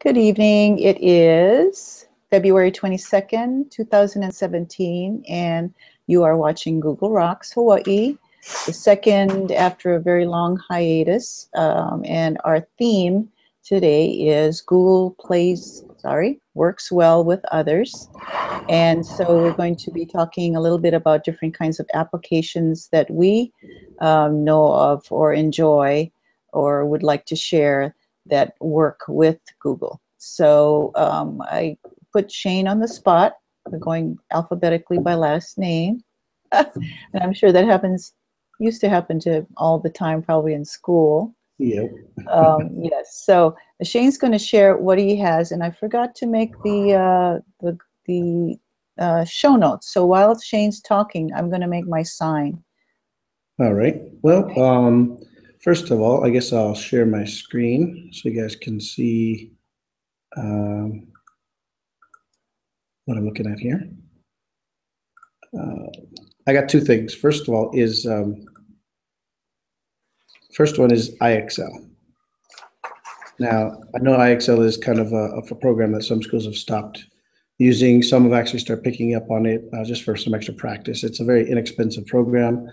Good evening. It is February 22nd, 2017, and you are watching Google Rocks Hawaii, the second after a very long hiatus. And our theme today is Google works well with others. And so we're going to be talking a little bit about different kinds of applications that we know of or enjoy or would like to share that work with Google. So I put Shane on the spot. We're going alphabetically by last name. And I'm sure that used to happen to all the time, probably in school. Yep. Yes. So Shane's going to share what he has, and I forgot to make the show notes. So while Shane's talking, I'm going to make my sign. All right. Well, first of all, I guess I'll share my screen so you guys can see what I'm looking at here. I got two things. First of all is first one is IXL. Now, I know IXL is kind of a program that some schools have stopped using. Some have actually started picking up on it just for some extra practice. It's a very inexpensive program.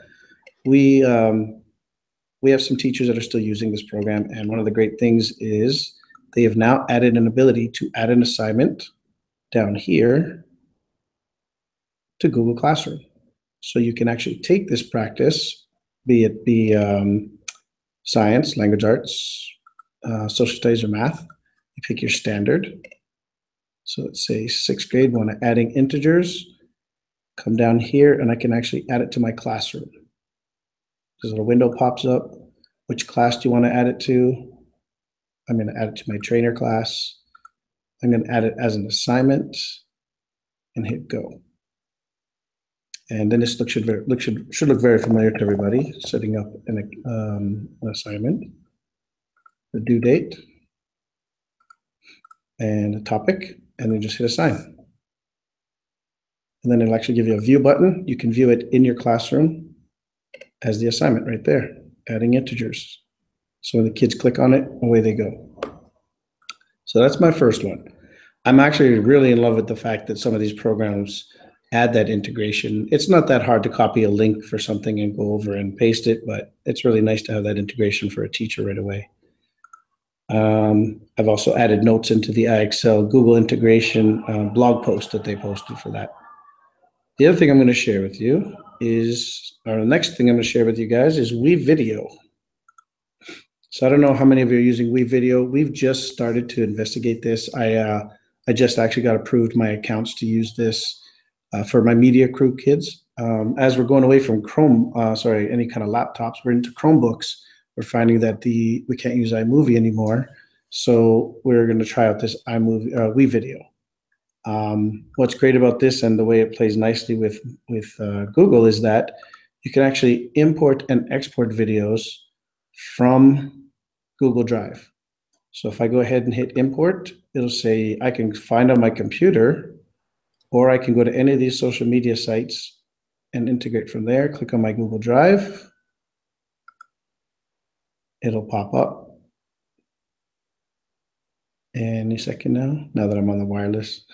We have some teachers that are still using this program, and one of the great things is they have now added an ability to add an assignment down here to Google Classroom. So you can actually take this practice, be it science, language arts, social studies, or math. You pick your standard. So let's say 6th grade, want to adding integers. Come down here, and I can actually add it to my classroom. This little window pops up. Which class do you want to add it to? I'm going to add it to my trainer class. I'm going to add it as an assignment and hit go. And then this should look very familiar to everybody. Setting up an assignment, the due date, and a topic, and then just hit assign. And then it'll actually give you a view button. You can view it in your classroom as the assignment right there, adding integers. So when the kids click on it, away they go. So that's my first one. I'm actually really in love with the fact that some of these programs add that integration. It's not that hard to copy a link for something and go over and paste it, but it's really nice to have that integration for a teacher right away. I've also added notes into the IXL Google integration blog post that they posted for that. The other thing I'm going to share with you is, or the next thing I'm going to share with you guys is WeVideo. So I don't know how many of you are using WeVideo. We've just started to investigate this. I just actually got approved my accounts to use this for my media crew kids. As we're going away from any kind of laptops, we're into Chromebooks. We're finding that we can't use iMovie anymore. So we're going to try out this WeVideo. What's great about this and the way it plays nicely with Google is that you can actually import and export videos from Google Drive. So if I go ahead and hit import, it'll say I can find on my computer, or I can go to any of these social media sites and integrate from there. Click on my Google Drive. It'll pop up. Any second now that I'm on the wireless.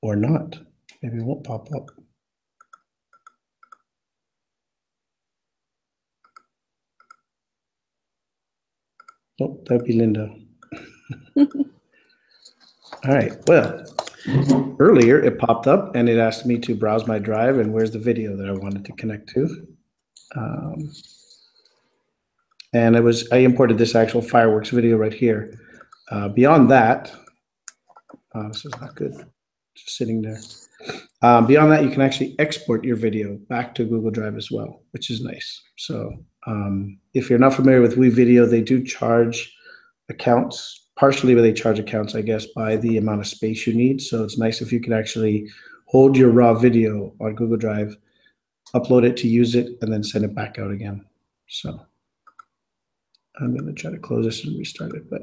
Or not. Maybe it won't pop up. Nope, that'd be Linda. All right, well, earlier it popped up and it asked me to browse my drive and where's the video that I wanted to connect to. And I imported this actual fireworks video right here. Beyond that, this is not good, just sitting there. Beyond that, you can actually export your video back to Google Drive as well, which is nice. So if you're not familiar with WeVideo, they do charge accounts, partially where they charge accounts, I guess, by the amount of space you need. So it's nice if you can actually hold your raw video on Google Drive, upload it to use it, and then send it back out again. So I'm going to try to close this and restart it, but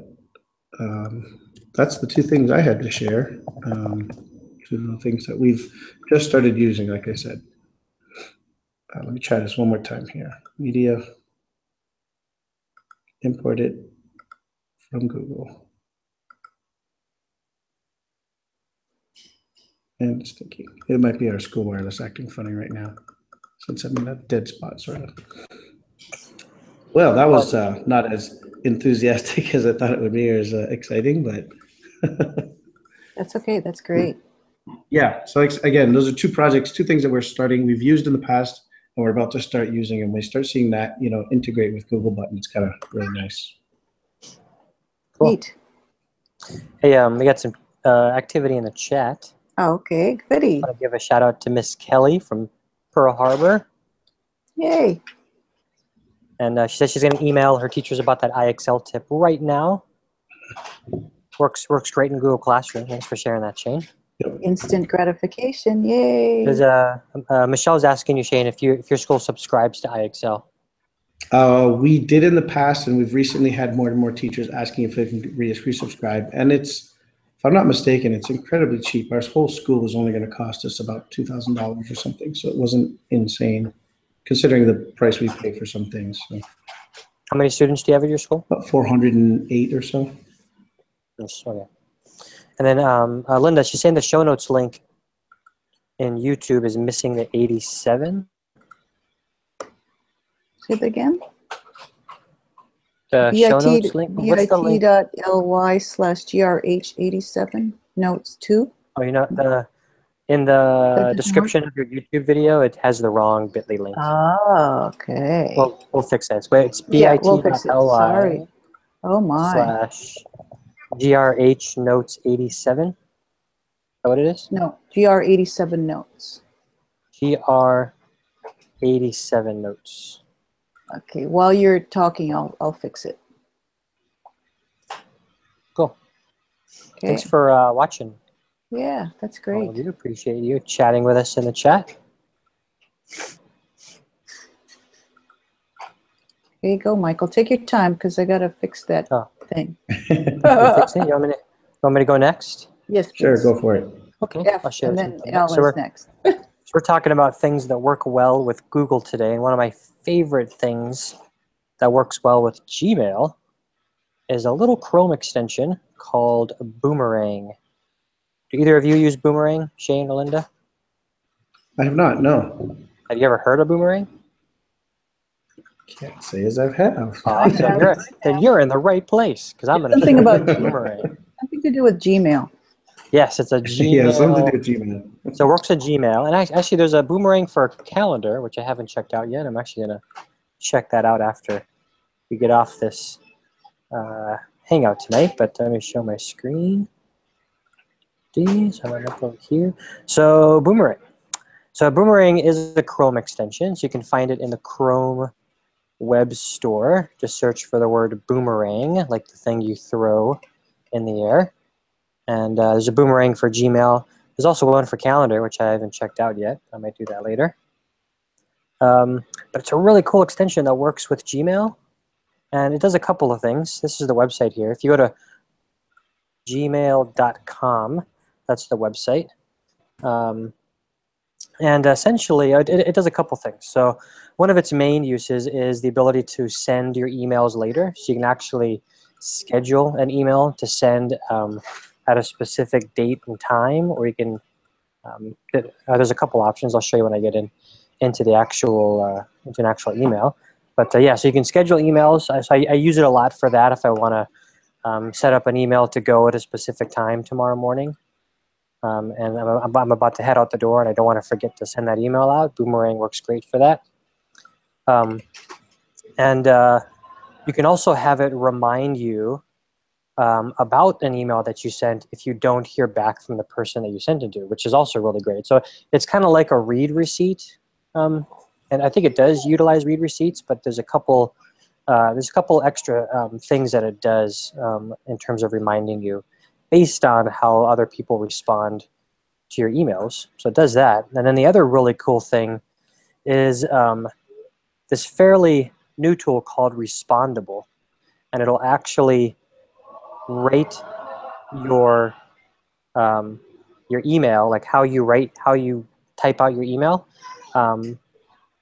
that's the two things I had to share. Two of the things that we've just started using, like I said. Let me try this one more time here. Media, import it from Google. And it's thinking. It might be our school wireless acting funny right now, since I'm in a dead spot, sort of. Well, that was not as enthusiastic as I thought it would be, or as exciting, but That's okay. That's great. yeah. So again, those are two projects, two things that we're starting. We've used in the past, and we're about to start using. And we start seeing that, integrate with Google Button. It's kind of really nice. Cool. Neat. Hey, we got some activity in the chat. Oh, okay, goody. I want to give a shout out to Miss Kelly from Pearl Harbor. Yay. And she says she's going to email her teachers about that IXL tip right now. Works great in Google Classroom. Thanks for sharing that, Shane. Instant gratification. Yay. Michelle's asking you, Shane, if your school subscribes to IXL. We did in the past, and we've recently had more and more teachers asking if they can resubscribe. And it's, if I'm not mistaken, it's incredibly cheap. Our whole school is only going to cost us about $2,000 or something. So it wasn't insane, considering the price we pay for some things. So. How many students do you have at your school? About 408 or so. Yes, okay. And then Linda, she's saying the show notes link in YouTube is missing the 87. Say it again. The show notes link. What's the link? bit.ly/grh87 notes 2. Oh, in the description of your YouTube video, it has the wrong bit.ly link. Oh, okay. Well, we'll fix that. It's Yeah, we'll fix it. Sorry. bit.ly Oh my. /grh notes 87. Is that what it is? No, GR87 notes. GR87 notes. Okay, while you're talking, I'll fix it. Cool. Okay. Thanks for watching. Yeah, that's great. All of you, appreciate you chatting with us in the chat. Here you go, Michael. Take your time because I gotta fix that thing. You want me to go next? Yes, please. Sure, go for it. Okay, I'll share and it. then Alan's next. So we're talking about things that work well with Google today, and one of my favorite things that works well with Gmail is a little Chrome extension called Boomerang. Do either of you use Boomerang, Shane or Linda? I have not, no. Have you ever heard of Boomerang? Can't say as I've had. Then you're in the right place, because I'm going to Something about Boomerang. Something to do with Gmail. Yes, it's a Gmail. Yeah, something to do with Gmail. So it works with Gmail. And actually, there's a Boomerang for calendar, which I haven't checked out yet. I'm actually going to check that out after we get off this Hangout tonight. But let me show my screen. So I'm going to go here. So Boomerang. So Boomerang is the Chrome extension. So you can find it in the Chrome web store. Just search for the word Boomerang, like the thing you throw in the air. And there's a Boomerang for Gmail. There's also one for calendar, which I haven't checked out yet. I might do that later. But it's a really cool extension that works with Gmail. And it does a couple of things. This is the website here. If you go to gmail.com, that's the website. And essentially, it does a couple things. So one of its main uses is the ability to send your emails later. So you can actually schedule an email to send at a specific date and time, or you can, there's a couple options. I'll show you when I get into the actual, into an actual email. But yeah, so you can schedule emails. So I use it a lot for that if I want to set up an email to go at a specific time tomorrow morning. And I'm about to head out the door and I don't want to forget to send that email out. Boomerang works great for that. You can also have it remind you about an email that you sent if you don't hear back from the person that you sent it to, which is also really great. So it's kind of like a read receipt. And I think it does utilize read receipts, but there's a couple extra things that it does in terms of reminding you based on how other people respond to your emails. So it does that. And then the other really cool thing is this fairly new tool called Respondable. And it'll actually rate your email, like how you type out your email, and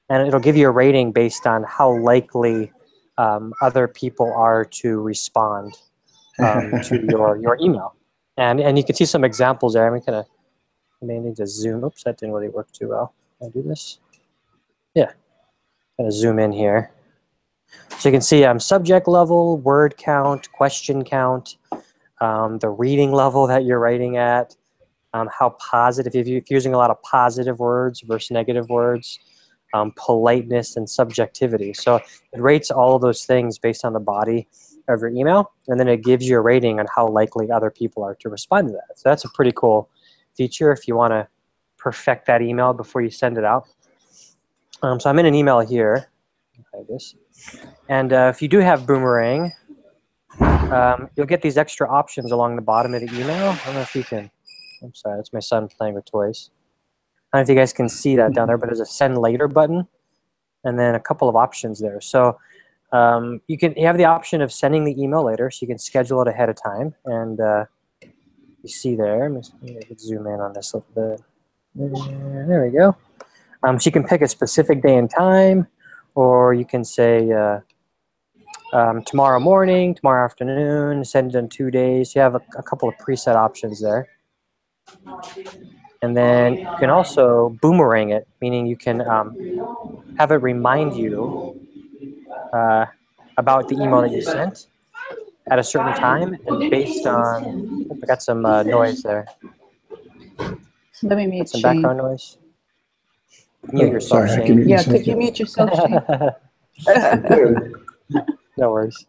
it'll give you a rating based on how likely other people are to respond to your email. And you can see some examples there. I may need to zoom. Oops, that didn't really work too well. Can I do this? Yeah, kind of zoom in here. So you can see subject level, word count, question count, the reading level that you're writing at, how positive, if you're using a lot of positive words versus negative words, politeness and subjectivity. So it rates all of those things based on the body of your email, and then it gives you a rating on how likely other people are to respond to that. So that's a pretty cool feature if you want to perfect that email before you send it out. So I'm in an email here, like this. And if you do have Boomerang, you'll get these extra options along the bottom of the email. I don't know if you can, I'm sorry, that's my son playing with toys. I don't know if you guys can see that down there, but there's a send later button and then a couple of options there. So you have the option of sending the email later, so you can schedule it ahead of time. And you see there, let me zoom in on this a little bit. There we go. So you can pick a specific day and time, or you can say tomorrow morning, tomorrow afternoon, send it in 2 days. You have a couple of preset options there. And then you can also boomerang it, meaning you can have it remind you about the email that you sent at a certain time, and based on, I got some noise there. Let me mute Some Shane. background noise. Mute yourself, sorry, Shane. Yeah, could you mute yourself, Shane? No worries.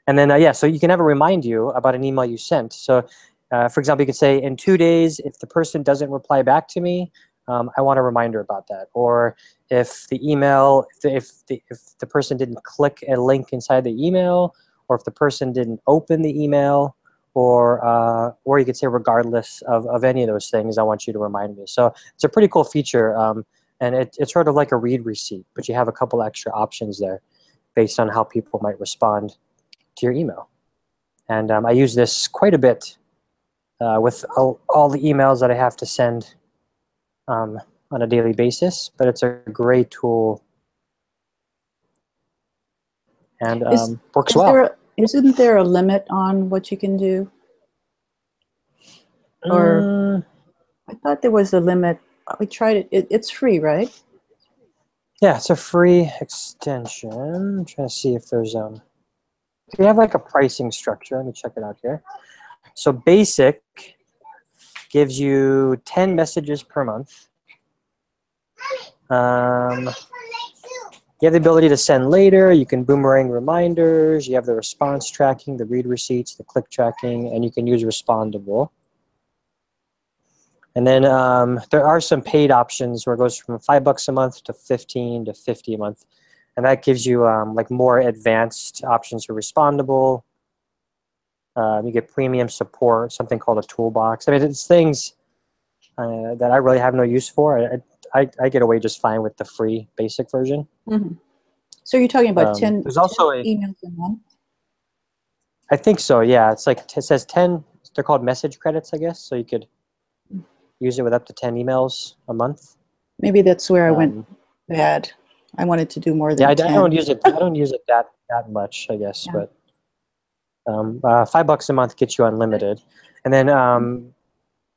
And then, yeah, so you can have it remind you about an email you sent. So, for example, you could say, in 2 days, if the person doesn't reply back to me, I want a reminder about that. Or if the email, if the person didn't click a link inside the email, or if the person didn't open the email, or you could say regardless of any of those things, I want you to remind me. So it's a pretty cool feature, and it's sort of like a read receipt, but you have a couple extra options there based on how people might respond to your email. And I use this quite a bit with all the emails that I have to send on a daily basis, but it's a great tool and works well. Isn't there a limit on what you can do? Or I thought there was a limit. We tried it. It's free, right? Yeah, it's a free extension. I'm trying to see if there's we have like a pricing structure. Let me check it out here. So basic gives you 10 messages per month. You have the ability to send later. You can boomerang reminders. You have the response tracking, the read receipts, the click tracking, and you can use respondable. And then there are some paid options where it goes from $5 a month to 15 to 50 a month. And that gives you like more advanced options for respondable. You get premium support, something called a toolbox. I mean, it's things that I really have no use for. I get away just fine with the free basic version. Mm-hmm. So you're talking about 10, there's also 10 emails a month? I think so, yeah. It's like, it says 10, they're called message credits, I guess. So you could use it with up to 10 emails a month. Maybe that's where I went bad. I wanted to do more than 10. I don't use it. I don't use it that much, I guess. Yeah. But $5 a month gets you unlimited, and then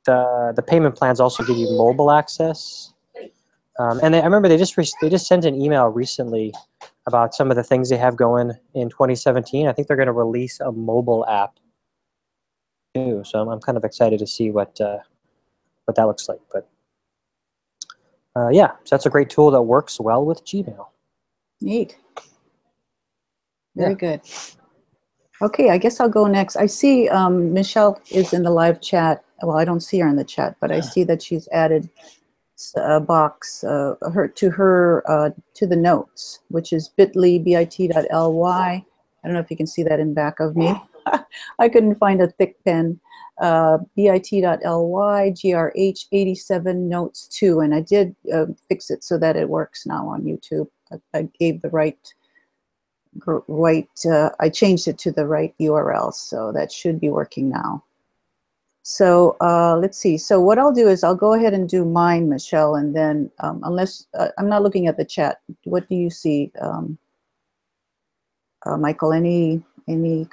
the payment plans also give you mobile access. And I remember they just sent an email recently about some of the things they have going in 2017. I think they're going to release a mobile app too. So I'm kind of excited to see what that looks like. But yeah, so that's a great tool that works well with Gmail. Neat. Very good. Okay, I guess I'll go next. I see Michelle is in the live chat. Well, I don't see her in the chat, but I see that she's added a box to the notes, which is bit.ly. I don't know if you can see that in back of me. I couldn't find a thick pen. bit.ly grh87 notes 2, and I did fix it so that it works now on YouTube. I gave the right. I changed it to the right URL, so that should be working now. So let's see. So what I'll do is I'll go ahead and do mine, Michelle, and then unless I'm not looking at the chat, what do you see, Michael? Any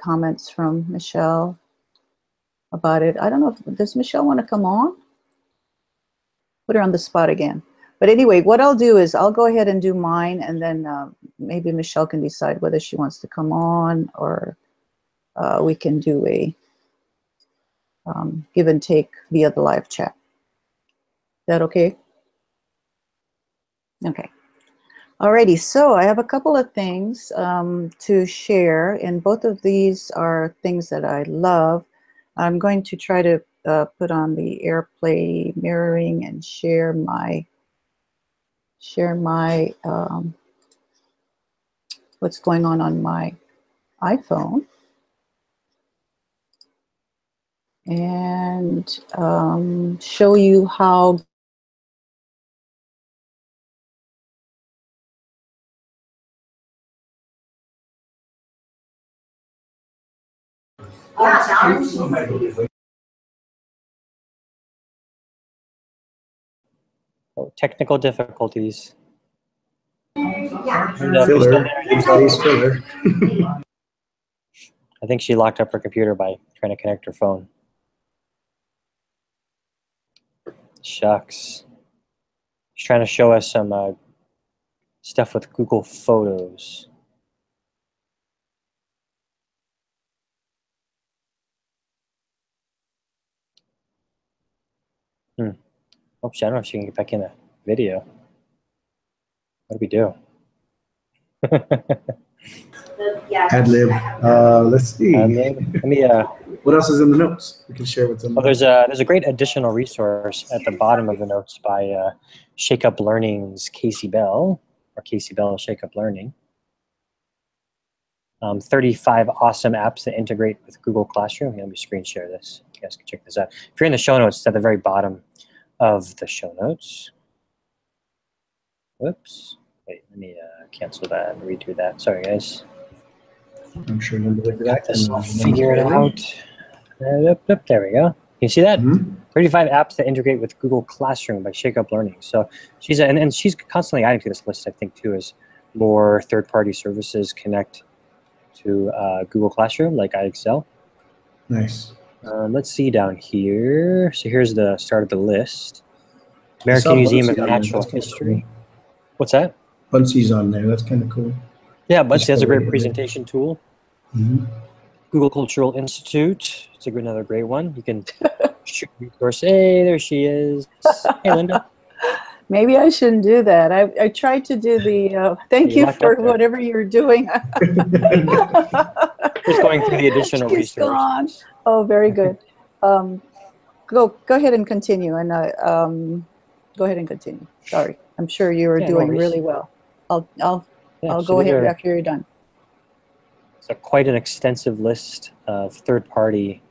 comments from Michelle about it? I don't know. Does Michelle want to come on? Put her on the spot again. But anyway, what I'll do is I'll go ahead and do mine, and then maybe Michelle can decide whether she wants to come on, or we can do a give and take via the live chat. Is that okay? Okay. Alrighty, so I have a couple of things to share, and both of these are things that I love. I'm going to try to put on the AirPlay mirroring and share my what's going on my iPhone, and show you how Oh, technical difficulties. Filler. Space filler. I think she locked up her computer by trying to connect her phone. Shucks. She's trying to show us some stuff with Google Photos. Oops, I don't know if she can get back in the video. What do we do? Ad lib. Let's see. Let me. What else is in the notes we can share with them? Oh, there's a great additional resource at the bottom of the notes by Shake Up Learning's Casey Bell, or Casey Bell Shake Up Learning. 35 awesome apps that integrate with Google Classroom. Here, let me screen share this. You guys can check this out. If you're in the show notes, it's at the very bottom of the show notes. Whoops. Wait, let me cancel that and redo that. Sorry, guys. I'm sure nobody did that. I'll figure it out. There we go. You see that? 35 apps that integrate with Google Classroom by Shake Up Learning. So she's and she's constantly adding to this list, I think, too, as more third-party services connect to Google Classroom, like iExcel. Nice. Let's see down here. So here's the start of the list. American Museum of Natural History. Cool. What's that? Buncie's on there. That's kind of cool. Yeah, Buncey has a great presentation tool. Mm-hmm. Google Cultural Institute. It's another great one. You can shoot resource. Hey, there she is. Hey, Linda. Maybe I shouldn't do that. I tried to do the thank you for whatever you're doing. Just going through the additional She's resource. Gone. Oh, very good. Go ahead and continue, and go ahead and continue. Sorry, I'm sure you were doing really well. I'll go ahead after you're done. So quite an extensive list of third-party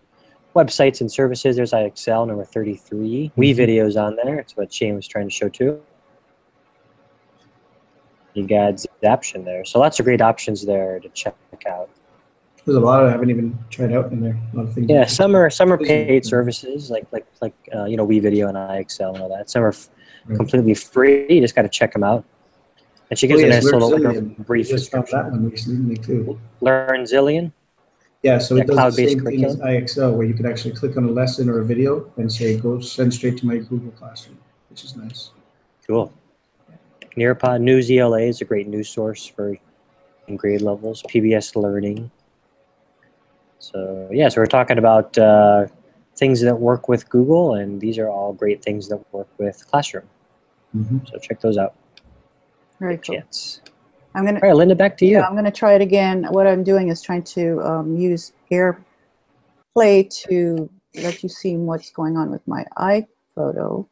websites and services. There's iExcel, number 33. WeVideo's on there. It's what Shane was trying to show too. You got Zaption there. So lots of great options there to check out. There's a lot I haven't even tried out in there. A lot of things. Yeah, some are paid services like WeVideo and iExcel and all that. Some are completely free. You just got to check them out. And she gives a nice little brief description. That one recently too. Learn Zillion. Yeah, so it does the same thing as iExcel, where you can actually click on a lesson or a video and say, go send straight to my Google Classroom, which is nice. Cool. Nearpod News ELA is a great news source for in grade levels. PBS Learning. So yeah, so we're talking about things that work with Google, and these are all great things that work with Classroom. So check those out. Very cool. Chance. I'm gonna. All right, Linda, back to you. Yeah, I'm gonna try it again. What I'm doing is trying to use AirPlay to let you see what's going on with my iPhoto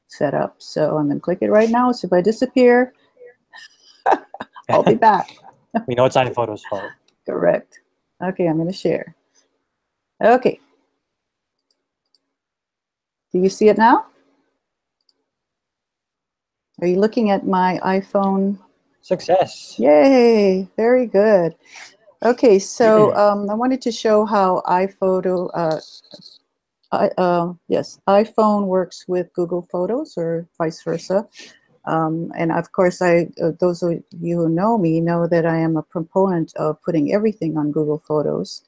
setup. So I'm gonna click it right now. So if I disappear, I'll be back. We know it's iPhoto's fault. Correct. Okay, I'm gonna share. Okay. Do you see it now? Are you looking at my iPhone? Success. Yay, very good. Okay, so I wanted to show how yes, iPhone works with Google Photos or vice versa. And of course, those of you who know me know that I am a proponent of putting everything on Google Photos.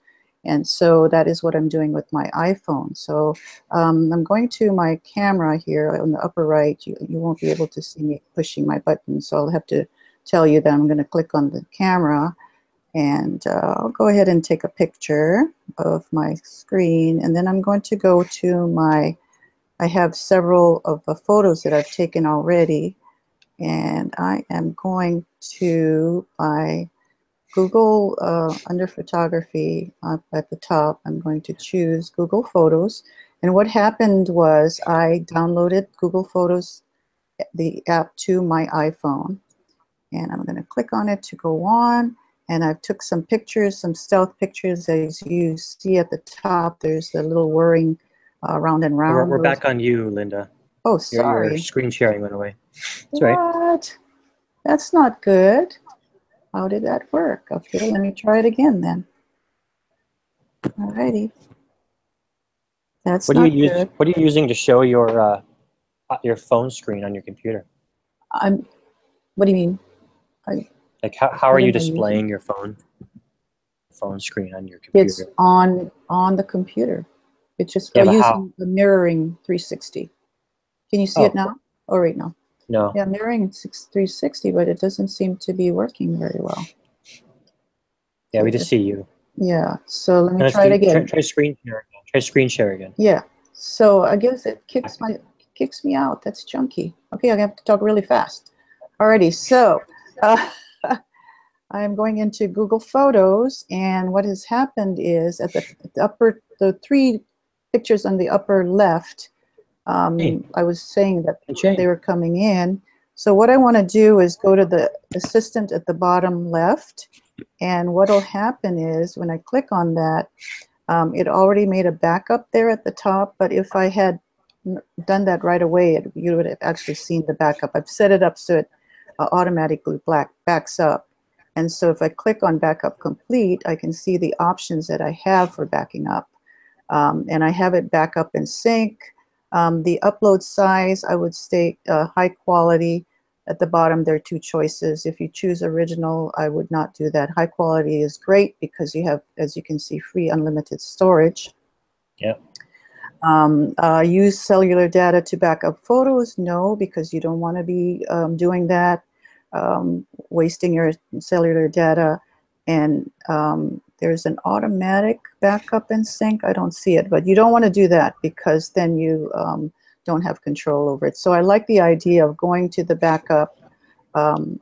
And so that is what I'm doing with my iPhone. So I'm going to my camera here on the upper right. You won't be able to see me pushing my button, so I'll have to tell you that I'm going to click on the camera. And I'll go ahead and take a picture of my screen. And then I'm going to go to I have several of the photos that I've taken already. And I am going to my Google, under photography up at the top, I'm going to choose Google Photos. And what happened was I downloaded Google Photos, the app, to my iPhone. And I'm going to click on it to go on. And I took some pictures, some stealth pictures. As you see at the top, there's the little whirring round and round. We're back on you, Linda. Oh, sorry. Your screen sharing went away. That's What? right. That's not good. How did that work? Okay, let me try it again then. Alrighty. That's not good. What are you using to show your phone screen on your computer? What do you mean? Like how are you displaying your phone screen on your computer? It's on the computer. It's just using the mirroring 360. Can you see it now? Oh, right now. No. Yeah, mirroring 360, but it doesn't seem to be working very well. Yeah, we just see you. Yeah, so let me try it again. Try screen share. Try screen share again. Yeah, so I guess it kicks me out. That's junky. Okay, I have to talk really fast. Alrighty, so I'm going into Google Photos, and what has happened is at the three pictures on the upper left, I was saying that they were coming in. So what I want to do is go to the assistant at the bottom left, and what will happen is when I click on that, it already made a backup there at the top, but if I had done that right away, you would have actually seen the backup. I've set it up so it automatically backs up. And so if I click on Backup Complete, I can see the options that I have for backing up. And I have it back up in sync. The upload size, I would state high quality. At the bottom, there are two choices. If you choose original, I would not do that. High quality is great because you have, as you can see, free unlimited storage. Yeah. Use cellular data to back up photos? No, because you don't want to be doing that, wasting your cellular data. And there's an automatic backup and sync. I don't see it, but you don't want to do that because then you don't have control over it. So I like the idea of going to the backup and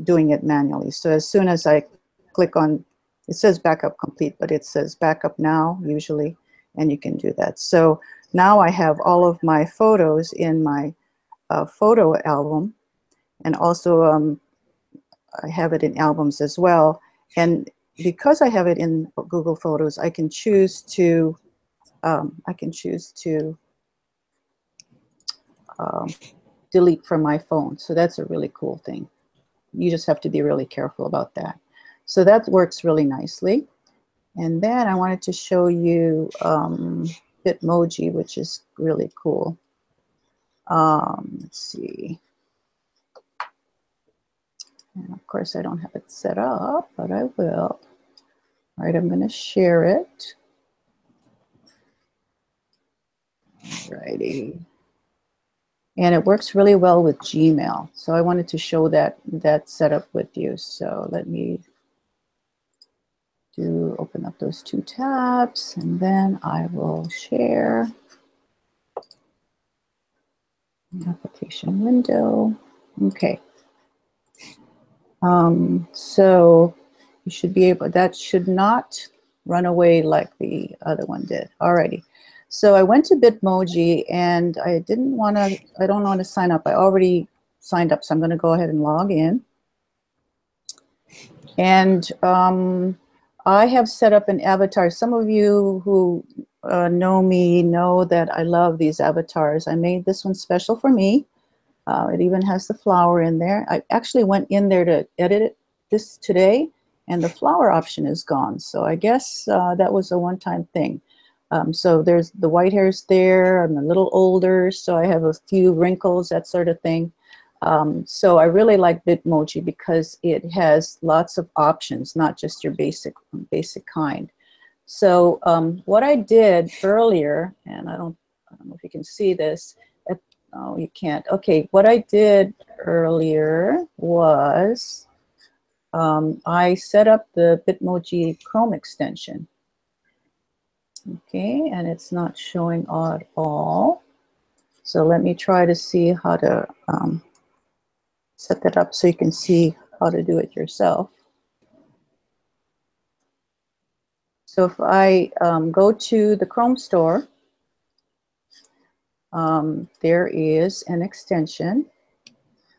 doing it manually. So as soon as I click on, it says backup complete, but it says backup now usually, and you can do that. So now I have all of my photos in my photo album, and also I have it in albums as well. And because I have it in Google Photos, I can choose to delete from my phone. So that's a really cool thing. You just have to be really careful about that. So that works really nicely. And then I wanted to show you BitMoji, which is really cool. Let's see. And of course, I don't have it set up, but I will. All right, I'm going to share it. Alrighty. And it works really well with Gmail. So I wanted to show that setup with you. So let me open up those two tabs, and then I will share the application window. Okay. So you should be able, that should not run away like the other one did. Alrighty. So I went to BitMoji, and I don't want to sign up. I already signed up, so I'm going to go ahead and log in. And I have set up an avatar. Some of you who know me know that I love these avatars. I made this one special for me. It even has the flower in there. I actually went in there to edit this today, and the flower option is gone. So I guess that was a one-time thing. So there's the white hairs there. I'm a little older, so I have a few wrinkles, that sort of thing. So I really like Bitmoji because it has lots of options, not just your basic kind. So what I did earlier, and I don't know if you can see this. Oh, you can't. Okay, what I did earlier was I set up the Bitmoji Chrome extension. Okay, and it's not showing at all. So let me try to see how to set that up so you can see how to do it yourself. So if I go to the Chrome store, there is an extension,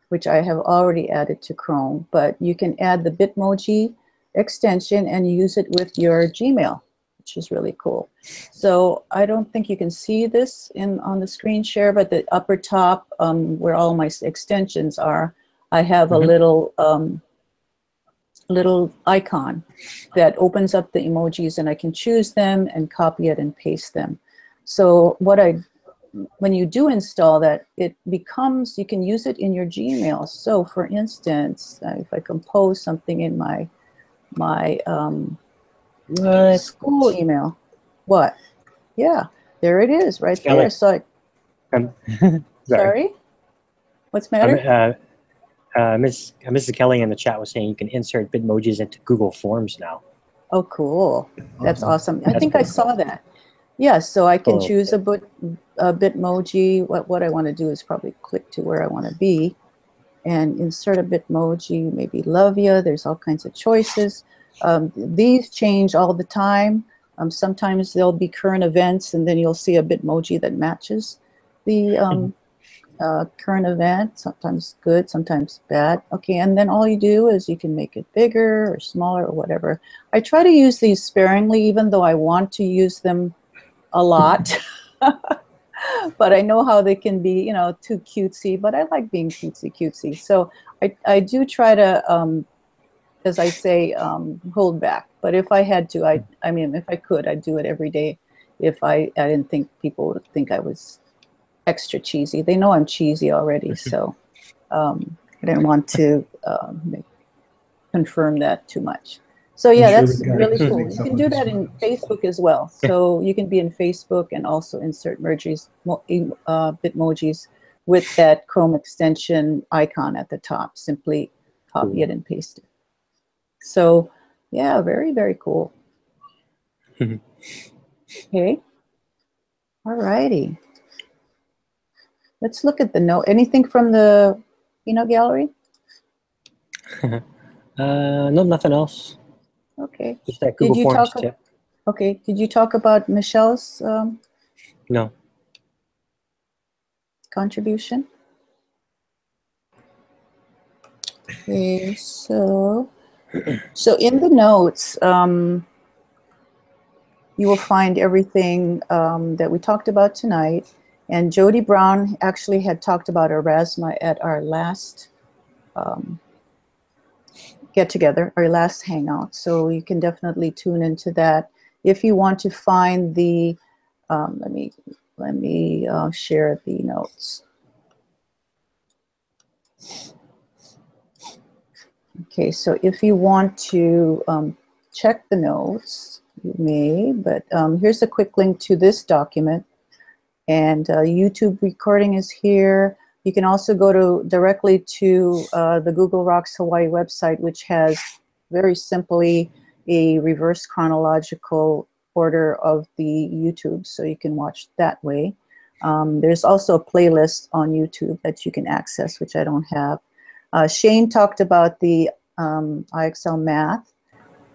which I have already added to Chrome, but you can add the Bitmoji extension and use it with your Gmail, which is really cool. So I don't think you can see this on the screen share, but the upper top where all my extensions are, I have a little icon that opens up the emojis, and I can choose them and copy it and paste them. So when you do install that, it becomes, you can use it in your Gmail. So for instance, if I compose something in my school email, what? Yeah, there it is right there. So sorry, what's the matter? Mrs. Kelly in the chat was saying you can insert Bitmojis into Google Forms now. Oh, cool. That's awesome. I think I saw that. Yeah, so I can choose a Bitmoji. What I want to do is probably click to where I want to be and insert a Bitmoji, maybe love ya. There's all kinds of choices. These change all the time. Sometimes there'll be current events, and then you'll see a Bitmoji that matches the current event, sometimes good, sometimes bad. Okay, and then all you do is you can make it bigger or smaller or whatever. I try to use these sparingly, even though I want to use them a lot. But I know how they can be, you know, too cutesy, but I like being cutesy. So I do try to, as I say, hold back. But if I had to, I mean, if I could, I'd do it every day if I didn't think people would think I was extra cheesy. They know I'm cheesy already, so I didn't want to confirm that too much. So yeah, that's really cool. You can do that in Facebook as well. So you can be in Facebook and also insert Bitmojis with that Chrome extension icon at the top. Simply copy it and paste it. So yeah, very, very cool. Okay. All righty. Let's look at the note. Anything from the peanut gallery? No, nothing else. Okay. Just that Google Forms tip. Okay. Did you talk about Michelle's No. contribution? Okay, so in the notes, you will find everything that we talked about tonight. And Jody Brown actually had talked about Erasma at our last get-together, our last hangout. So you can definitely tune into that. If you want to find the, let me share the notes. Okay, so if you want to check the notes, you may, but here's a quick link to this document. And YouTube recording is here. You can also go directly to the Google Rocks Hawaii website, which has very simply a reverse chronological order of the YouTube, so you can watch that way. There's also a playlist on YouTube that you can access, which I don't have. Shane talked about the IXL Math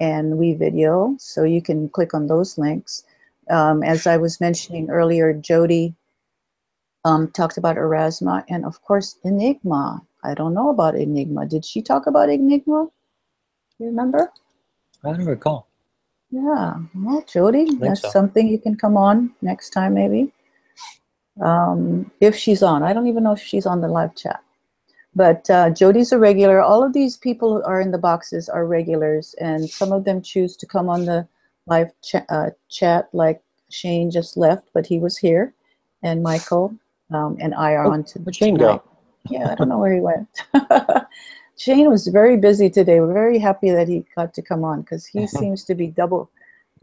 and WeVideo, so you can click on those links. As I was mentioning earlier, Jody talked about Erasma, and of course Enigma. I don't know about Enigma. Did she talk about Enigma? You remember? I don't recall. Yeah, well, Jody, that's something you can come on next time maybe. If she's on. I don't even know if she's on the live chat. But Jody's a regular. All of these people who are in the boxes are regulars, and some of them choose to come on the live chat, like Shane just left, but he was here, and Michael and I are on to Where'd Shane tonight. go? Yeah, I don't know where he went. Shane was very busy today. We're very happy that he got to come on because he seems to be double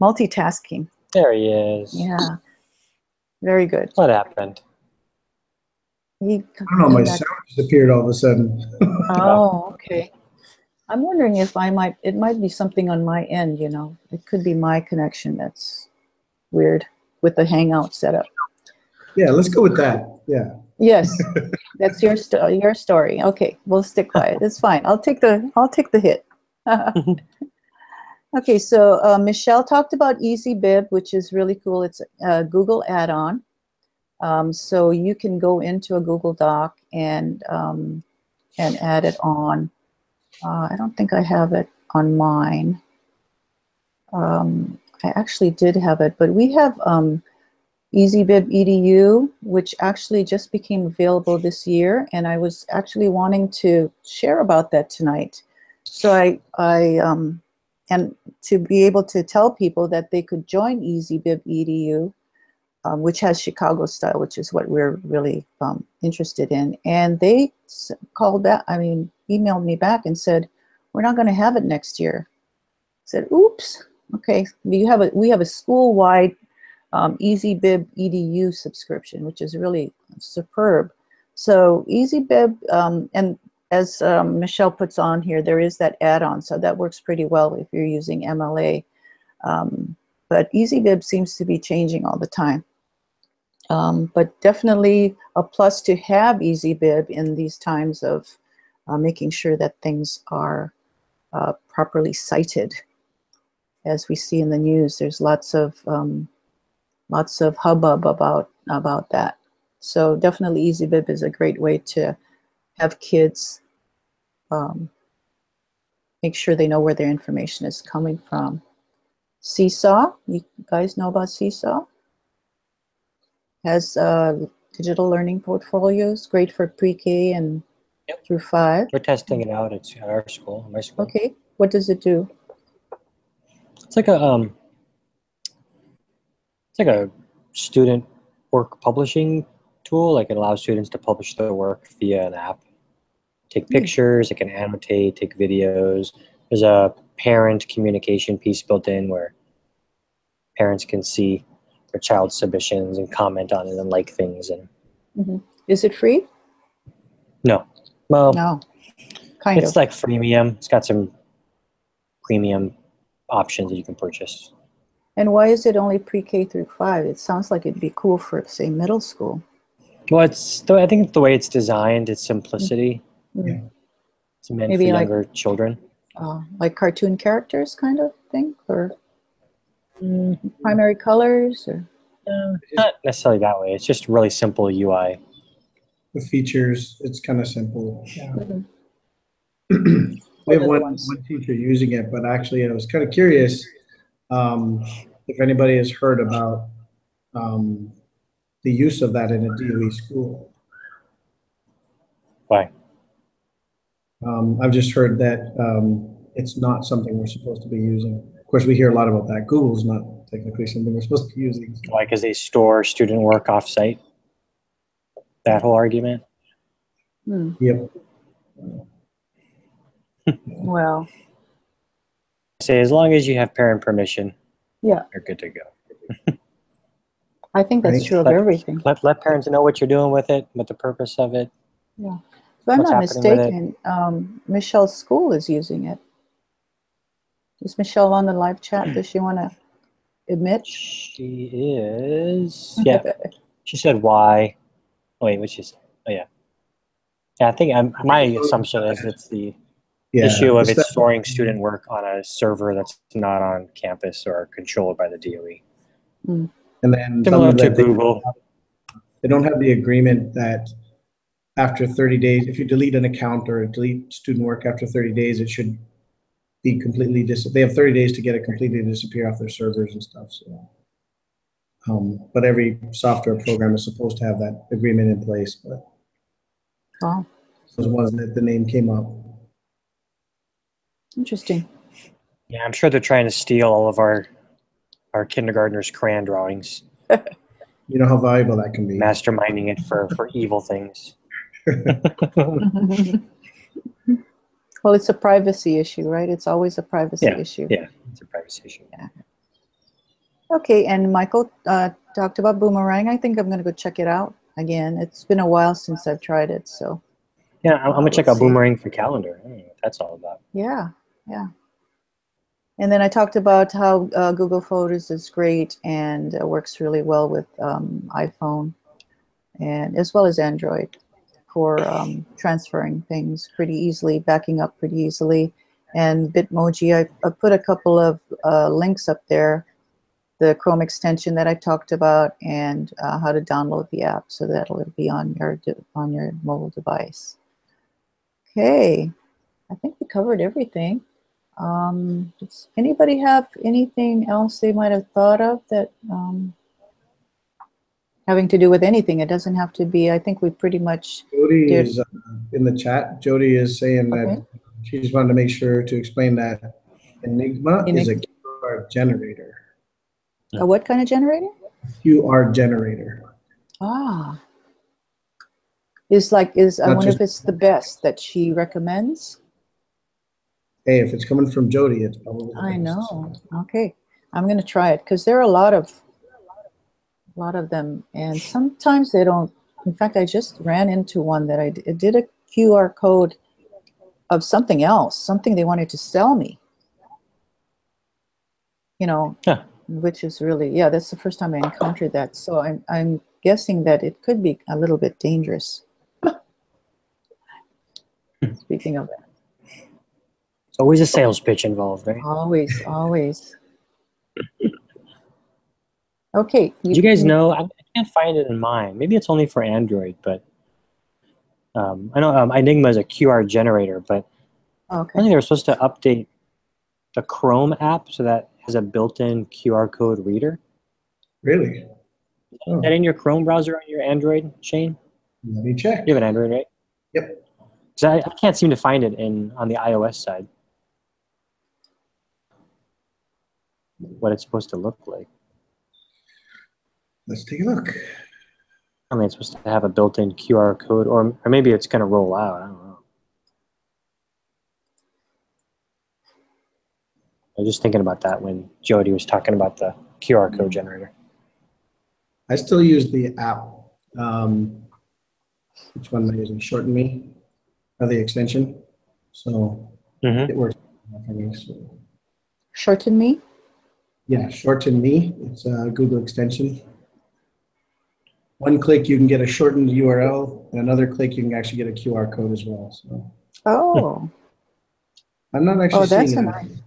multitasking. There he is. Yeah, very good. What happened? He I don't know, my sound disappeared all of a sudden. Oh, okay. I'm wondering if it might be something on my end, you know. It could be my connection that's weird with the Hangout setup. Yeah, let's go with that. Yeah. Yes, that's your story. Okay, we'll stick by it. It's fine. I'll take the hit. Okay, so Michelle talked about EasyBib, which is really cool. It's a Google add-on. So you can go into a Google Doc and add it on. I don't think I have it on mine. I actually did have it, but we have EasyBib EDU, which actually just became available this year, and I was actually wanting to share about that tonight. So and to be able to tell people that they could join EasyBib EDU, which has Chicago style, which is what we're really interested in. And they emailed me back and said, we're not going to have it next year. I said, oops. Okay, we have a school-wide EasyBib EDU subscription, which is really superb. So EasyBib, and as Michelle puts on here, there is that add-on, so that works pretty well if you're using MLA. But EasyBib seems to be changing all the time. But definitely a plus to have EasyBib in these times of making sure that things are properly cited. As we see in the news, there's lots of hubbub about that. So definitely EasyBib is a great way to have kids make sure they know where their information is coming from. Seesaw, you guys know about Seesaw? Has digital learning portfolios, great for pre-K and through 5. We're testing it out at our school, my school. Okay, what does it do? It's like a student work publishing tool. Like it allows students to publish their work via an app. Take pictures, it can annotate, take videos. There's a parent communication piece built in where parents can see their child's submissions and comment on it and like things. And Is it free? No. Well, no. It's like freemium. It's got some premium options that you can purchase. And why is it only pre-K through 5? It sounds like it'd be cool for, say, middle school. Well, I think the way it's designed, it's simplicity. Yeah. It's meant for younger children. Like cartoon characters kind of thing? Or primary colors? Or? Not necessarily that way. It's just really simple UI. The features, it's kind of simple. Yeah. We have one teacher using it, but actually I was kind of curious if anybody has heard about the use of that in a DOE school. Why? I've just heard that it's not something we're supposed to be using. Of course, we hear a lot about that. Google's not technically something we're supposed to be using. Why? Because they store student work off-site? That whole argument? Yep. Well. Say as long as you have parent permission, you're good to go. I think that's true of everything. Let parents know what you're doing with it, what the purpose of it. Yeah. If I'm not mistaken, Michelle's school is using it. Is Michelle on the live chat? Does she want to admit? She is. Yeah. She said why. Oh, wait, what'd she say? Oh, yeah. Yeah, I think my assumption is it's the issue of it's storing student work on a server that's not on campus or controlled by the DOE. And then similar to Google. They don't have the agreement that after 30 days, if you delete an account or delete student work after 30 days, it should be completely they have 30 days to get it completely disappear off their servers and stuff. So, but every software program is supposed to have that agreement in place. But those ones that the name came up. Interesting. Yeah, I'm sure they're trying to steal all of our kindergartners' crayon drawings. You know how valuable that can be. Masterminding it for evil things. Well, it's a privacy issue, right? It's always a privacy issue. Yeah, it's a privacy issue. Yeah. Okay, and Michael talked about Boomerang. I think I'm going to go check it out again. It's been a while since I've tried it, so. Yeah, I'm going to check out let's see. Boomerang for calendar. I don't know what that's all about. Yeah, yeah. And then I talked about how Google Photos is great and works really well with iPhone and as well as Android for transferring things pretty easily, backing up pretty easily. And BitMoji, I put a couple of links up there, the Chrome extension that I talked about, and how to download the app so that it'll be on your mobile device. Okay, I think we covered everything. Does anybody have anything else they might have thought of that having to do with anything? It doesn't have to be. I think we pretty much Jody did. is in the chat. Jody is saying Okay. that she just wanted to make sure to explain that Enigma is a QR generator. A what kind of generator? QR generator. Ah. I wonder if it's the best that she recommends. Hey, if it's coming from Jody, it's probably the best. I know. Okay. I'm going to try it because there are a lot of them, and sometimes they don't. In fact, I just ran into one that it did a QR code of something else, something they wanted to sell me. You know, which is really, yeah, that's the first time I encountered that. So I'm guessing that it could be a little bit dangerous. Speaking of that. Always a sales pitch involved, right? Always, always. Okay. Do you guys know? I can't find it in mine. Maybe it's only for Android, but I know Enigma is a QR generator, but I think they were supposed to update the Chrome app so that has a built-in QR code reader. Really? Is that in your Chrome browser on your Android, Shane? Let me check. You have an Android, right? Yep. Because I can't seem to find it on the iOS side. What it's supposed to look like. Let's take a look. I mean, it's supposed to have a built-in QR code, or maybe it's going to roll out. I don't know. I was just thinking about that when Jody was talking about the QR code generator. I still use the app. Which one am I using? Shorten Me, or the extension. So it works for me. So. Shorten Me? Yeah, Shorten Me. It's a Google extension. One click, you can get a shortened URL, and another click, you can actually get a QR code as well. So. Oh. I'm not actually seeing it.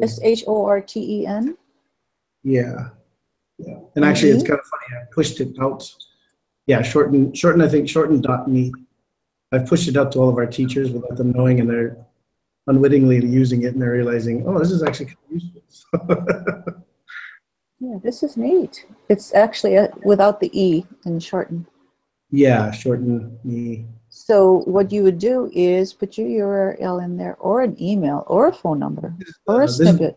That's SHORTEN? Yeah. Yeah. And actually, it's kind of funny. I pushed it out. Yeah, shorten, I think, shorten.me. I've pushed it out to all of our teachers without them knowing, and they're unwittingly using it, and they're realizing, oh, this is actually kind of useful. Yeah, this is neat. It's actually without the E in shorten. Yeah, shorten me. So what you would do is put your URL in there, or an email, or a phone number, or a snippet.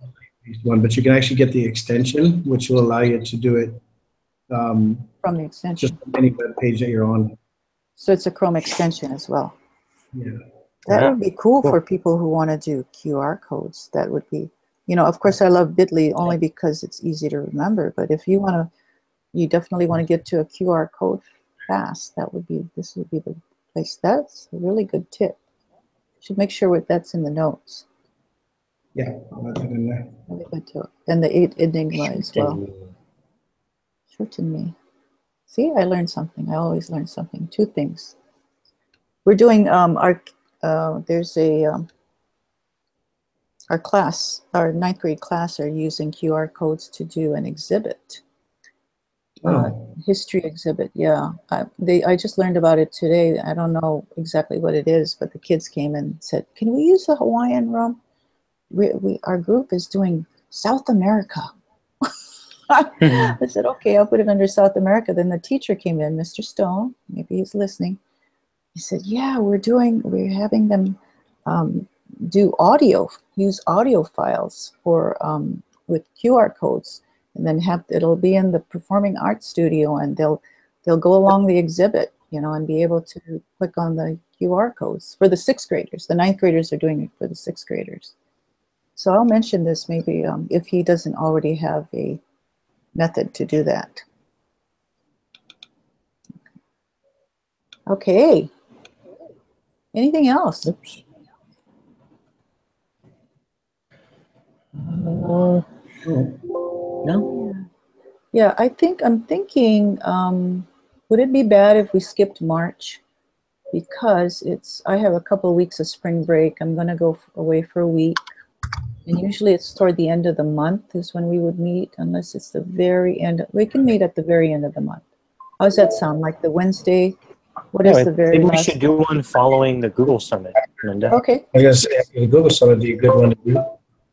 One, but you can actually get the extension, which will allow you to do it from the extension. just from any web page that you're on. So it's a Chrome extension as well. Yeah. That would be cool for people who want to do QR codes. That would be, you know, of course I love Bitly only because it's easy to remember. But if you want to, you definitely want to get to a QR code fast. This would be the place. That's a really good tip. Should make sure that's in the notes. Yeah, I'll add that in there. Really good tip. And the Enigma as well. Shorten Me. See, I learned something. I always learn something. Two things. We're doing there's our class, our 9th grade class are using QR codes to do an exhibit. History exhibit, yeah. I just learned about it today. I don't know exactly what it is, but the kids came and said, "Can we use the Hawaiian room? Our group is doing South America." I said, "Okay, I'll put it under South America." Then the teacher came in, Mr. Stone. Maybe he's listening. He said, "Yeah, we're having them use audio files for with QR codes." and then it'll be in the performing arts studio, and they'll go along the exhibit, you know, and be able to click on the QR codes for the 6th graders. The 9th graders are doing it for the 6th graders. So I'll mention this maybe if he doesn't already have a method to do that. Okay. Anything else? Oops. No. Yeah, I'm thinking, would it be bad if we skipped March? Because I have a couple of weeks of spring break. I'm going to go away for a week. And usually it's toward the end of the month is when we would meet, unless it's the very end. We can meet at the very end of the month. How does that sound? Like the Wednesday? What is the very maybe last? we should do one following the Google Summit, Linda. Okay. I was going to say, the Google Summit would be a good one to do.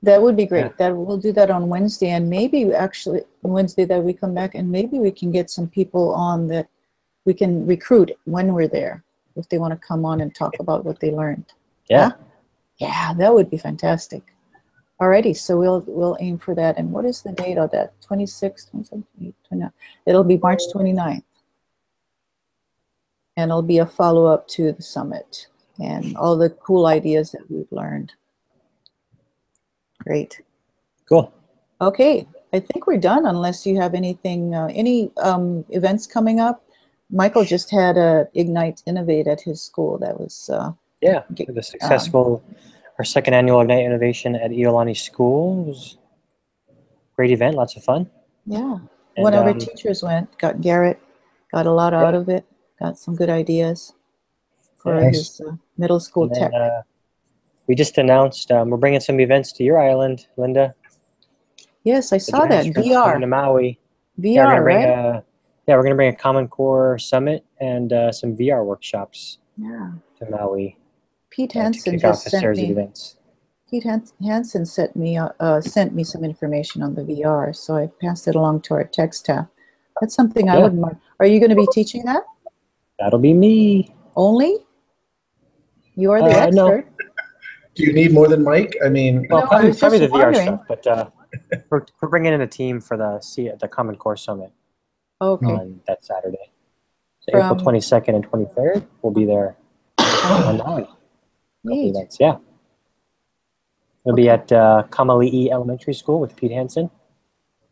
That would be great. Yeah. We'll do that on Wednesday, and maybe actually Wednesday that we come back, and maybe we can get some people on that we can recruit when we're there, if they want to come on and talk about what they learned. Yeah. Huh? Yeah, that would be fantastic. Alrighty, so we'll aim for that. And what is the date of that? 26th, 27th, 29th. It'll be March 29th. And it'll be a follow-up to the summit and all the cool ideas that we've learned. Great. Cool. Okay, I think we're done unless you have anything, any events coming up. Michael just had a Ignite Innovate at his school. That was Yeah, the successful, our 2nd annual Ignite Innovation at Iolani School. It was a great event, lots of fun. Yeah, And, one of our teachers went, got Garrett, got a lot out of it, got some good ideas for his middle school tech. We just announced we're bringing some events to your island, Linda. Yes, I saw that. VR. Coming to Maui. VR, right? Yeah, we're going to bring a Common Core Summit and some VR workshops to Maui. Pete Hansen just sent me. Events. Pete Hansen sent me some information on the VR, so I passed it along to our tech staff. That's something I wouldn't mind. Are you going to be teaching that? That'll be me. Only? You are the expert. No. Do you need more than Mike? I mean, well, probably the VR stuff, but we're bringing in a team for the Common Core Summit. Okay. On that Saturday. So April 22nd and 23rd, we'll be there on Maui. Neat. Yeah. We'll be at Kamali'i Elementary School with Pete Hansen.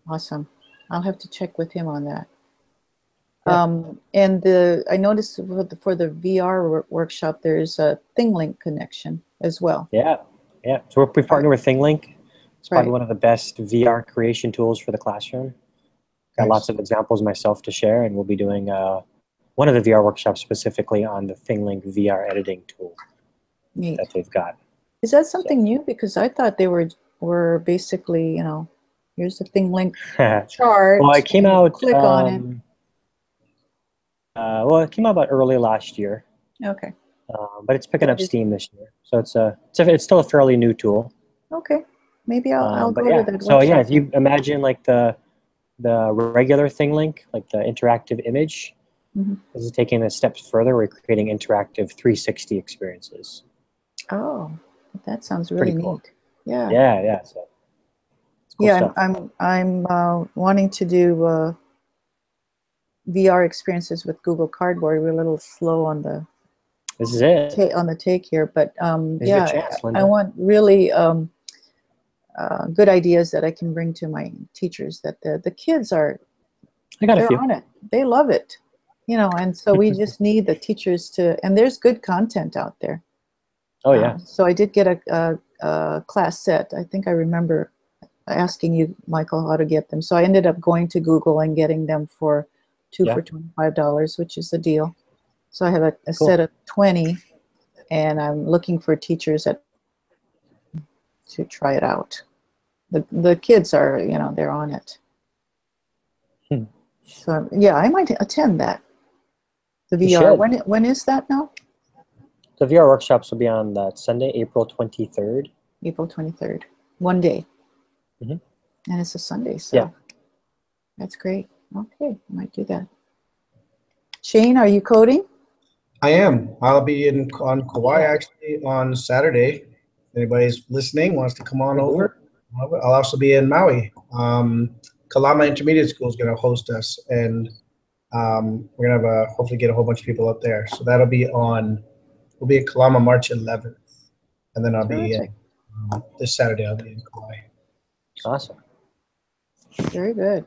Awesome. I'll have to check with him on that. Yeah. And I noticed for the VR workshop, there's a ThingLink connection as well. Yeah. So we've partnered with ThingLink. It's probably one of the best VR creation tools for the classroom. Got lots of examples myself to share, and we'll be doing one of the VR workshops specifically on the ThingLink VR editing tool that they've got. Is that something new? Because I thought they were basically, you know, here's the ThingLink chart. Well, it came out. Click on it. Well, it came out about early last year. Okay. But it's picking up steam this year, so it's still a fairly new tool. Okay. Maybe I'll go to that. So if you imagine like the regular ThingLink, like the interactive image, this is taking it steps further. We're creating interactive 360 experiences. Oh, that sounds really cool. neat. Yeah. Yeah. So cool stuff. I'm wanting to do VR experiences with Google Cardboard. We're a little slow on the. This is it. On the take here, but chance, I want really good ideas that I can bring to my teachers. That the kids are. I got a few. On it. They love it, you know, and so we just need the teachers to. And there's good content out there. Oh yeah. So I did get a class set. I think I remember asking you, Michael, how to get them. So I ended up going to Google and getting them for for $25, which is a deal. So I have a set of 20, and I'm looking for teachers to try it out. The kids are, you know, they're on it. So yeah, I might attend that. The VR. When is that now? The VR workshops will be on that Sunday, April 23rd. April 23rd. One day. Mm-hmm. And it's a Sunday, so that's great. Okay, I might do that. Shane, are you coding? I am. I'll be on Kauai actually on Saturday. If anybody's listening, wants to come on over. I'll also be in Maui. Kalama Intermediate School is going to host us, and we're going to have hopefully get a whole bunch of people up there. So that'll be we'll be at Kalama March 11th, and then I'll be this Saturday. I'll be in Kauai. Awesome. Very good.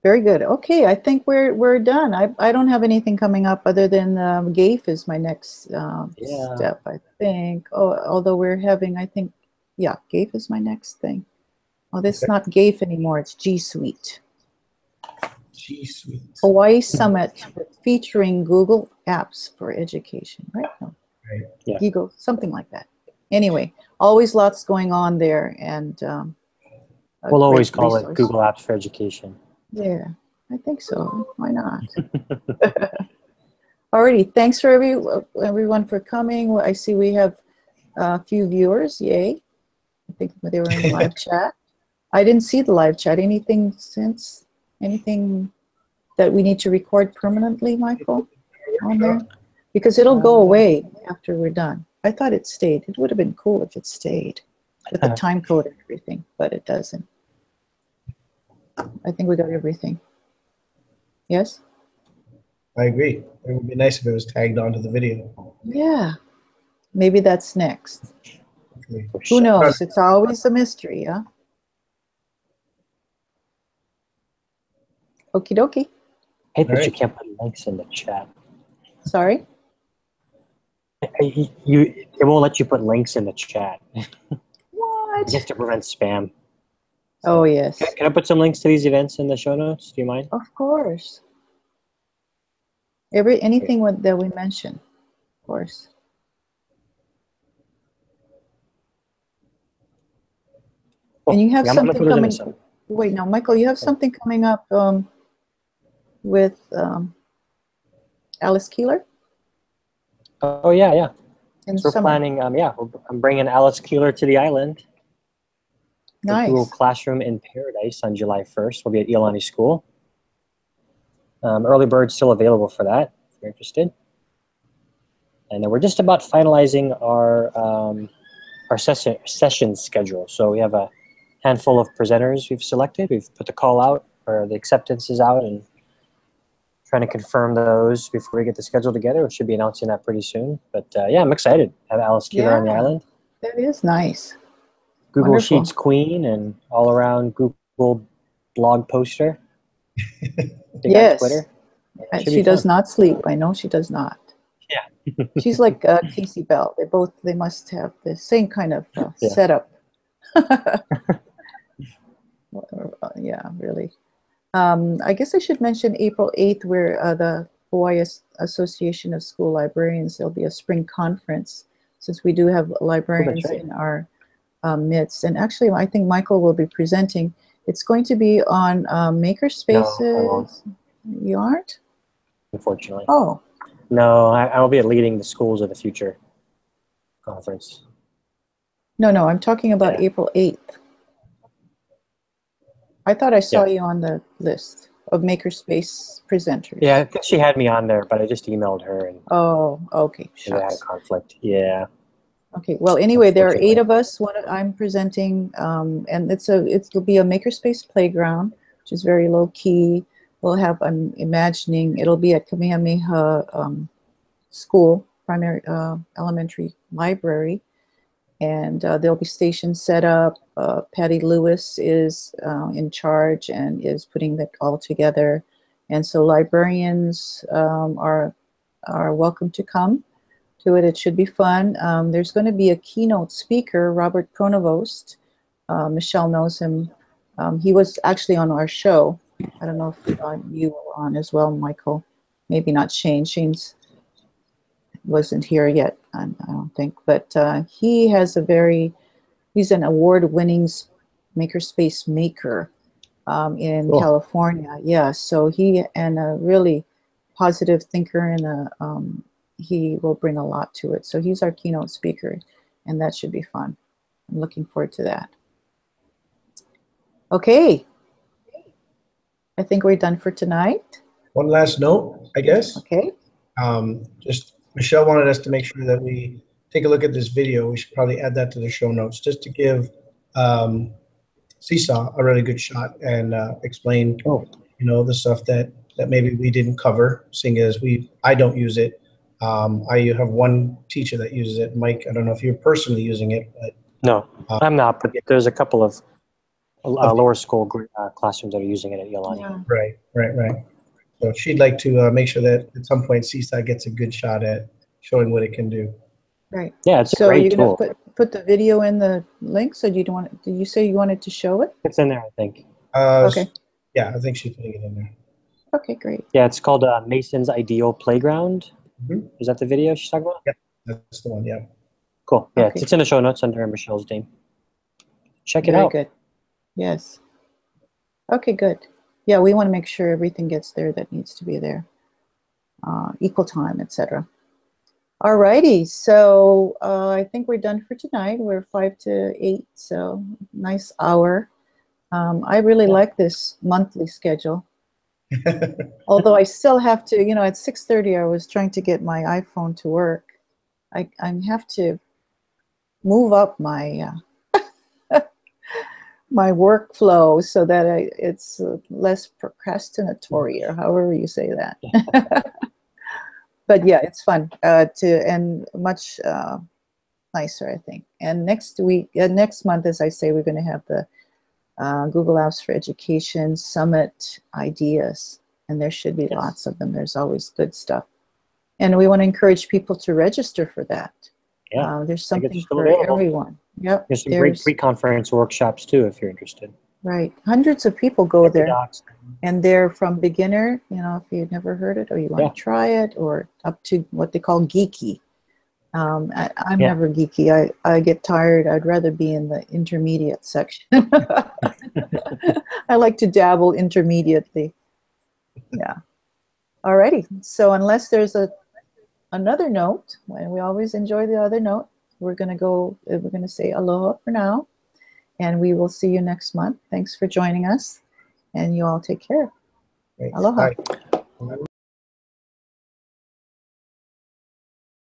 Very good. Okay, I think we're done. I don't have anything coming up other than GAIF is my next step, I think. Oh, although we're having, I think, yeah, GAIF is my next thing. Oh, this is not GAIF anymore. It's G Suite. G Suite. Hawaii Summit featuring Google Apps for Education, right? No. Right. Yeah. Google, something like that. Anyway, always lots going on there, and we'll always call it Google Apps for Education. Yeah, I think so. Why not? Alrighty, thanks for everyone for coming. I see we have a few viewers. Yay! I think they were in the live chat. I didn't see the live chat. Anything that we need to record permanently, Michael, on there? Because it'll go away after we're done. I thought it stayed. It would have been cool if it stayed with the time code and everything, but it doesn't. I think we got everything. Yes? I agree. It would be nice if it was tagged onto the video. Yeah. Maybe that's next. Okay. Who knows? It's always a mystery, huh? Okie dokie. I hate that you can't put links in the chat. Sorry? It won't let you put links in the chat. What? Just to prevent spam. Oh, yes. Can I put some links to these events in the show notes? Do you mind? Of course. Anything that we mention, of course. And you have something coming. Wait, no, Michael, you have something coming up with Alice Keeler? Oh, yeah. So we're planning, I'm bringing Alice Keeler to the island. Nice. Google Classroom in Paradise on July 1st. We'll be at Iolani School. Early bird's still available for that, if you're interested. And then we're just about finalizing our session schedule. So we have a handful of presenters we've selected. We've put the call out, or the acceptance is out, and trying to confirm those before we get the schedule together. We should be announcing that pretty soon. But yeah, I'm excited to have Alice Keeler on the island. That is nice. Google Wonderful. Sheets queen and all around Google blog poster. Yes. On Twitter. She does not sleep. I know she does not. Yeah. She's like Casey Bell. They must have the same kind of setup. Yeah, really. I guess I should mention April 8th, where the Hawaii Association of School Librarians, there'll be a spring conference, since we do have librarians in our midst. And actually, I think Michael will be presenting. It's going to be on makerspaces. No, I won't. You aren't? Unfortunately. Oh. No, I will be leading the Schools of the Future conference. No, I'm talking about April 8th. I thought I saw you on the list of makerspace presenters. Yeah, I think she had me on there, but I just emailed her. And oh, okay. I had a conflict. Yeah. Okay. Well, anyway, there are 8 of us. I'm presenting, and it'll be a makerspace playground, which is very low key. We'll have, I'm imagining, it'll be at Kamehameha School, primary elementary library, and there'll be stations set up. Patty Lewis is in charge and is putting that all together, and so librarians are welcome to come to it. It should be fun. There's going to be a keynote speaker, Robert Pronovost. Michelle knows him. He was actually on our show. I don't know if you were on as well, Michael. Maybe not Shane. Shane's wasn't here yet, I don't think. But he has he's an award-winning makerspace maker in California. Yeah, so and a really positive thinker, and he will bring a lot to it. So he's our keynote speaker, and that should be fun. I'm looking forward to that. Okay. I think we're done for tonight. One last note, I guess. Okay. Just Michelle wanted us to make sure that we take a look at this video. We should probably add that to the show notes, just to give some Seesaw a really good shot and explain, the stuff that maybe we didn't cover, seeing as I don't use it. I have one teacher that uses it. Mike, I don't know if you're personally using it, but No, I'm not, but there's a couple of lower school classrooms that are using it at Yolani. Yeah. Right. So she'd like to make sure that at some point Seesaw gets a good shot at showing what it can do. Right. Yeah, it's a So great you're tool. gonna put the video in the link. So did you say you wanted to show it? It's in there, I think. Okay. Yeah, I think she's putting it in there. Okay, great. Yeah, it's called Mason's Ideal Playground. Mm-hmm. Is that the video she's talking about? Yeah, that's the one. Yeah. Cool. Yeah, Okay. it's in the show notes under Michelle's name. Check it Very out. good. Yes. Okay, good. Yeah, we want to make sure everything gets there that needs to be there. Equal time, etc. All righty. So I think we're done for tonight. We're 5 to 8, so nice hour. I really like this monthly schedule. Although I still have to, at 6:30, I was trying to get my iPhone to work. I have to move up my my workflow so that it's less procrastinatory, or however you say that. But yeah, it's fun and much nicer, I think. And next month, as I say, we're going to have the Google Apps for Education Summit ideas, and there should be lots of them. There's always good stuff, and we want to encourage people to register for that. Yeah, there's something for available. everyone. Yep. There's some great pre-conference workshops too, if you're interested. Right, hundreds of people go there, and they're from beginner. If you've never heard it, or you want to try it, or up to what they call geeky. I'm never geeky. I get tired. I'd rather be in the intermediate section. I like to dabble intermediately. Yeah. Alrighty. So unless there's another note, and we always enjoy the other note, we're gonna say aloha for now, and we will see you next month. Thanks for joining us, and you all take care. Thanks. Aloha. Bye.